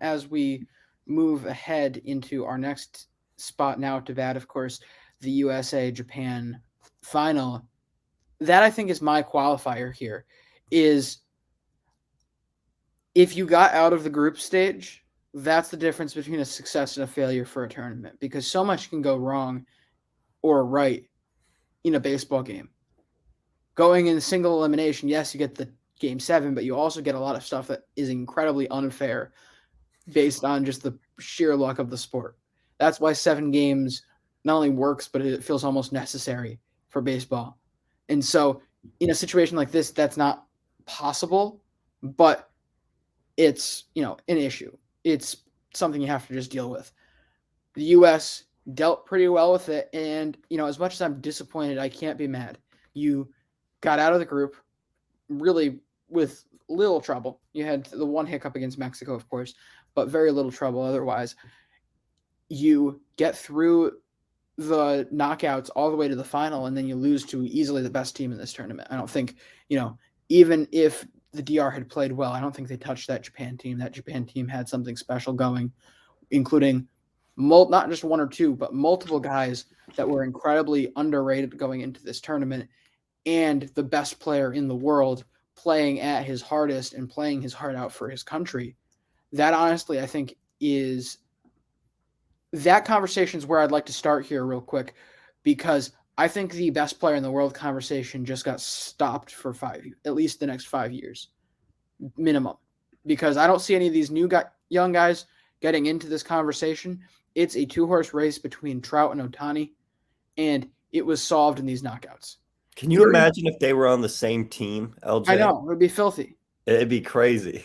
as we move ahead into our next spot now to bat, of course, the USA Japan final. That I think is my qualifier here is if you got out of the group stage, that's the difference between a success and a failure for a tournament because so much can go wrong or right in a baseball game. Going in single elimination, yes, you get the game 7, but you also get a lot of stuff that is incredibly unfair based on just the sheer luck of the sport. That's why 7 games not only works, but it feels almost necessary for baseball. And so, in a situation like this, that's not possible, but it's, an issue. It's something you have to just deal with. The U.S. dealt pretty well with it, and, as much as I'm disappointed, I can't be mad. You got out of the group really with little trouble. You had the one hiccup against Mexico, of course, but very little trouble otherwise. You get through the knockouts all the way to the final, and then you lose to easily the best team in this tournament. I don't think, even if the DR had played well, I don't think they touched that Japan team. That Japan team had something special going, including not just one or two, but multiple guys that were incredibly underrated going into this tournament, and the best player in the world playing at his hardest and playing his heart out for his country. That honestly, I think, is that conversation is where I'd like to start here real quick, because I think the best player in the world conversation just got stopped for at least the next 5 years minimum, because I don't see any of these young guys getting into this conversation. It's a 2-horse race between Trout and Ohtani, and it was solved in these knockouts. Can you imagine if they were on the same team, LJ? I know, it would be filthy. It'd be crazy.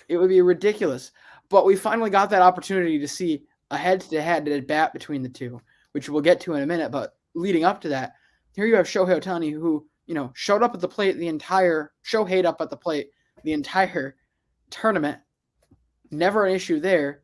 It would be ridiculous. But we finally got that opportunity to see a head-to-head at bat between the two, which we'll get to in a minute. But leading up to that, here you have Shohei Ohtani, who, showed up at the plate Shohei'd up at the plate the entire tournament. Never an issue there.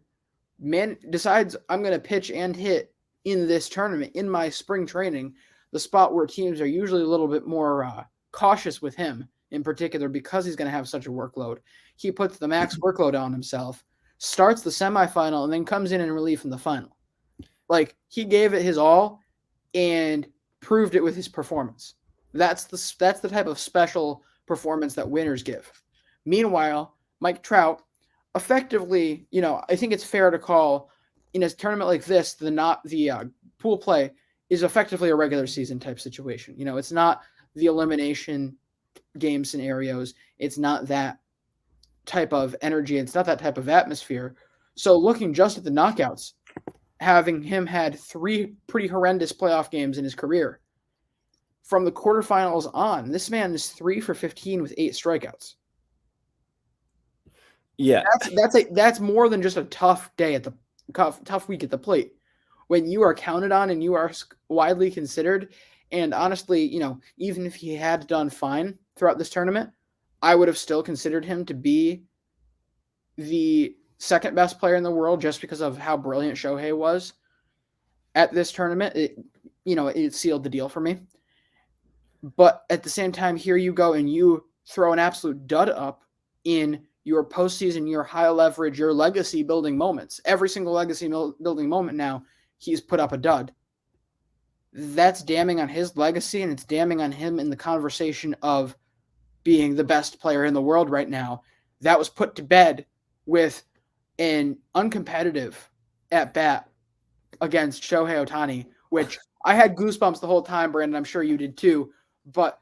Man decides I'm going to pitch and hit in this tournament, in my spring training, the spot where teams are usually a little bit more cautious with him in particular because he's going to have such a workload. He puts the max workload on himself, starts the semifinal, and then comes in relief in the final. Like, he gave it his all and proved it with his performance. That's the type of special performance that winners give. Meanwhile, Mike Trout, effectively, I think it's fair to call in a tournament like this, the pool play is effectively a regular season type situation. It's not the elimination game scenarios. It's not that type of energy. It's not that type of atmosphere. So looking just at the knockouts, having him had 3 pretty horrendous playoff games in his career, from the quarterfinals on, this man is 3 for 15 with 8 strikeouts. Yeah, that's more than just a tough day at the tough week at the plate. When you are counted on and you are widely considered, and honestly, even if he had done fine throughout this tournament, I would have still considered him to be the second best player in the world just because of how brilliant Shohei was at this tournament. It sealed the deal for me. But at the same time, here you go and you throw an absolute dud up in your postseason, your high leverage, your legacy building moments. Every single legacy building moment now, he's put up a dud. That's damning on his legacy, and it's damning on him in the conversation of being the best player in the world right now. That was put to bed with an uncompetitive at bat against Shohei Ohtani, which I had goosebumps the whole time, Brandon. I'm sure you did too, but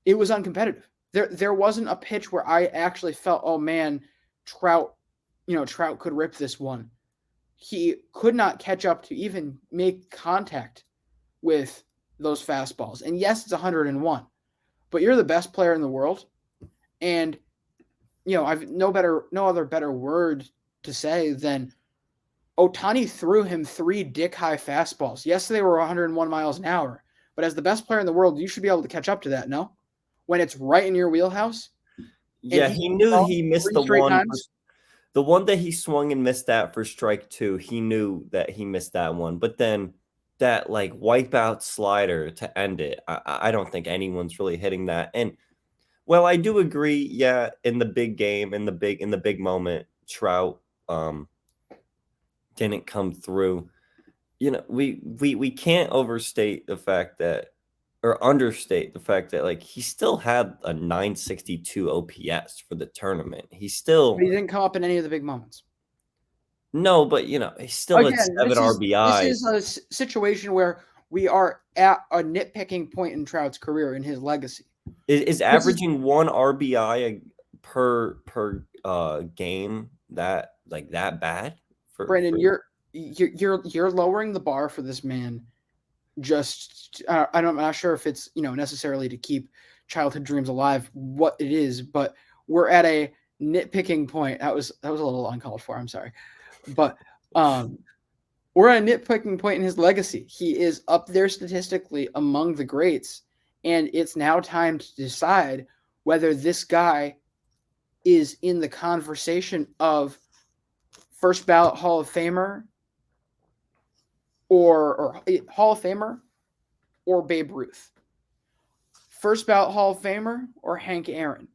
it was uncompetitive. There wasn't a pitch where I actually felt, oh man, Trout could rip this one. He could not catch up to even make contact with those fastballs. And yes, it's 101, but you're the best player in the world. And, I've no other better word to say than Ohtani threw him 3 dick-high fastballs. Yes, they were 101 miles an hour, but as the best player in the world, you should be able to catch up to that, no? When it's right in your wheelhouse? Yeah, he knew he missed the one. The one that he swung and missed that for strike 2, he knew that he missed that one. But then that wipeout slider to end it, I don't think anyone's really hitting that. And well, I do agree. Yeah, in the big game, in the big moment, Trout didn't come through. You know, we can't overstate the fact that, or understate the fact that, like, he still had a 962 OPS for the tournament. He didn't come up in any of the big moments. No, but he still had 7 RBIs. This is a situation where we are at a nitpicking point in Trout's career in his legacy. Is averaging 1 RBI per game that bad? Brandon, you're lowering the bar for this man. Just I'm not sure if it's necessarily to keep childhood dreams alive, what it is, but we're at a nitpicking point. That was a little uncalled for. I'm sorry, but we're at a nitpicking point in his legacy. He is up there statistically among the greats, and it's now time to decide whether this guy is in the conversation of first ballot Hall of Famer or Hall of Famer or Babe Ruth. First ballot Hall of Famer or Hank Aaron.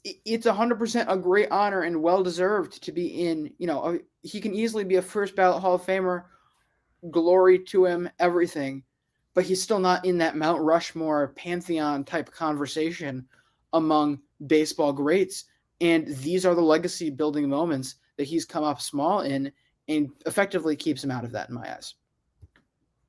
It's 100% a great honor and well-deserved to be in, he can easily be a first ballot Hall of Famer, glory to him, everything, but he's still not in that Mount Rushmore Pantheon type conversation among baseball greats. And these are the legacy building moments that he's come up small in and effectively keeps him out of that in my eyes.